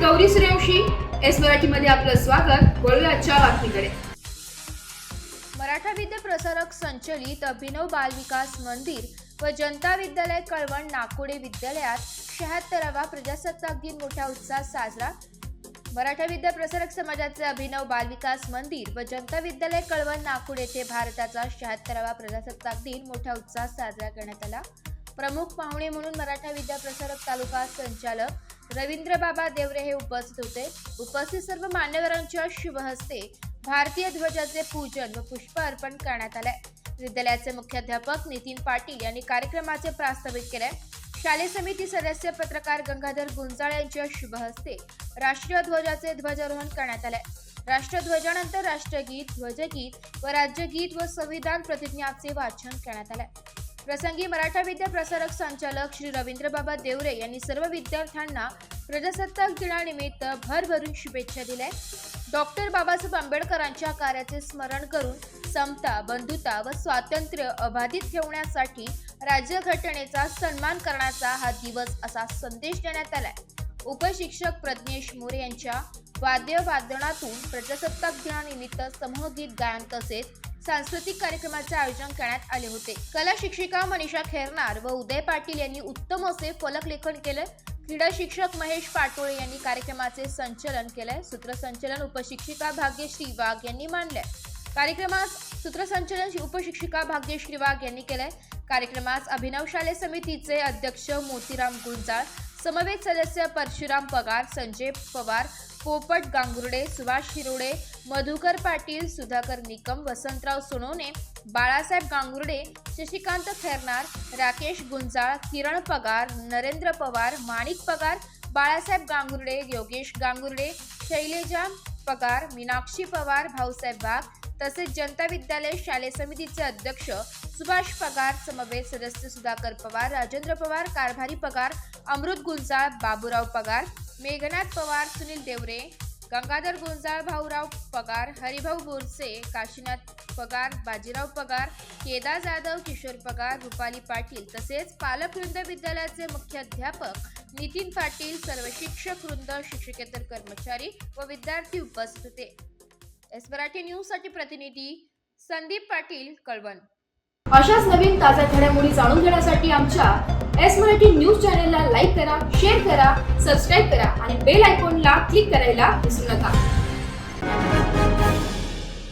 Gauri Suryavanshi. S मराठीमध्ये आपलं स्वागत. वळूया आजच्या बातमीकडे. मराठा विद्या प्रसारक संचलित अभिनव बाल विकास मंदिर व जनता विद्यालय कळवण नाकोडे विद्यालयात 76वा प्रजासत्ताक दिन मोठ्या उत्साहात साजरा. मराठा विद्या प्रसारक समाजाचे अभिनव बाल विकास मंदिर व जनता विद्यालय कळवण नाकोडे येथे भारताचा 76वा प्रजासत्ताक दिन मोठ्या उत्साहात साजरा करण्यात आला. प्रमुख पाहुणे म्हणून मराठा विद्या प्रसारक तालुका संचालक रवींद्र बाबा देवरे हे उपस्थित होते. उपस्थित सर्व मान्यवरांच्या शुभ हस्ते भारतीय ध्वजाचे पूजन व पुष्प अर्पण करण्यात आले. विद्यालयाचे मुख्याध्यापक नितीन पाटील यांनी कार्यक्रमाचे प्रास्ताविक केले. शालेय समिती सदस्य पत्रकार गंगाधर गुंजाळ यांच्या शुभ हस्ते राष्ट्रीय ध्वजाचे ध्वजारोहण करण्यात आले. राष्ट्रध्वजानंतर राष्ट्रगीत, ध्वजगीत व राज्यगीत व संविधान प्रतिज्ञाचे वाचन करण्यात आले. प्रसंगी मराठा विद्या प्रसारक संचालक श्री रवींद्र बाबा देवरे यांनी सर्व विद्यार्थ्यांना प्रजासत्ताक दिनानिमित्त भरभरून शुभेच्छा दिल्या. डॉक्टर बाबासाहेब आंबेडकरांच्या कार्याचे स्मरण करून समता, बंधुता व स्वातंत्र्य अबाधित ठेवण्यासाठी राज्यघटनेचा सन्मान करण्याचा हा दिवस असा संदेश देण्यात आलाय. उपशिक्षक प्रज्ञेश मोरे यांच्या वाद्यवादनातून प्रजासत्ताक दिनानिमित्त समूहगीत गायन तसेच सांस्कृतिक कार्यक्रमाचे आयोजन करण्यात आले होते. कला शिक्षिका मनीषा खेरनार व उदय पाटील यांनी उत्तम असे फलक लेखन केले. क्रीडा शिक्षक महेश पाटोळे यांनी कार्यक्रमाचे संचालन केले. सूत्रसंचालन उपशिक्षिका भाग्यश्री वाघ यांनी मांडले. कार्यक्रमास सूत्रसंचालन उपशिक्षिका भाग्यश्री वाघ यांनी केले. कार्यक्रमास अभिनव शालेय समितीचे अध्यक्ष मोतीराम गुंजाळ, समवेत सदस्य परशुराम पगार, संजय पवार, पोपट गांगुर्डे, सुभाष शिरोडे, मधुकर पाटील, सुधाकर निकम, वसंतराव सोनवणे, बाळासाहेब गांगुर्डे, शशिकांत खेरनार, राकेश गुंजाळ, किरण पगार, नरेंद्र पवार, माणिक पगार, बाळासाहेब गांगुर्डे, योगेश गांगुर्डे, शैलेजा पगार, मीनाक्षी पवार, भाऊसाहेब वाघ तसेच जनता विद्यालय शालेय समितीचे अध्यक्ष सुभाष पगार, समवेत सदस्य सुधाकर पवार, राजेंद्र पवार, कारभारी पगार, अमृत गुंजाळ, बाबूराव पगार, मेघनाथ पवार, सुनील देवरे, गंगाधर गुंजाळ, भाऊराव पगार, हरिभाऊ बोरसे, काशीनाथ पगार, बाजीराव पगार, केदार जाधव, किशोर पगार, रुपाली पाटील तसेच पालकवृंद, विद्यालयाचे मुख्याध्यापक नितीन पाटील, सर्व शिक्षक वृंद, शिक्षकेतर कर्मचारी व विद्यार्थी उपस्थित होते. एस मराठी न्यूज साठी प्रतिनिधी संदीप पाटील, कळवण. अशाच नवीन ताज्या घडामोडी जाणून घेण्यासाठी आमच्या एस मराठी न्यूज चॅनलला लाईक करा, शेअर करा, सबस्क्राईब करा आणि बेल आयकॉनला क्लिक करायला विसरू नका.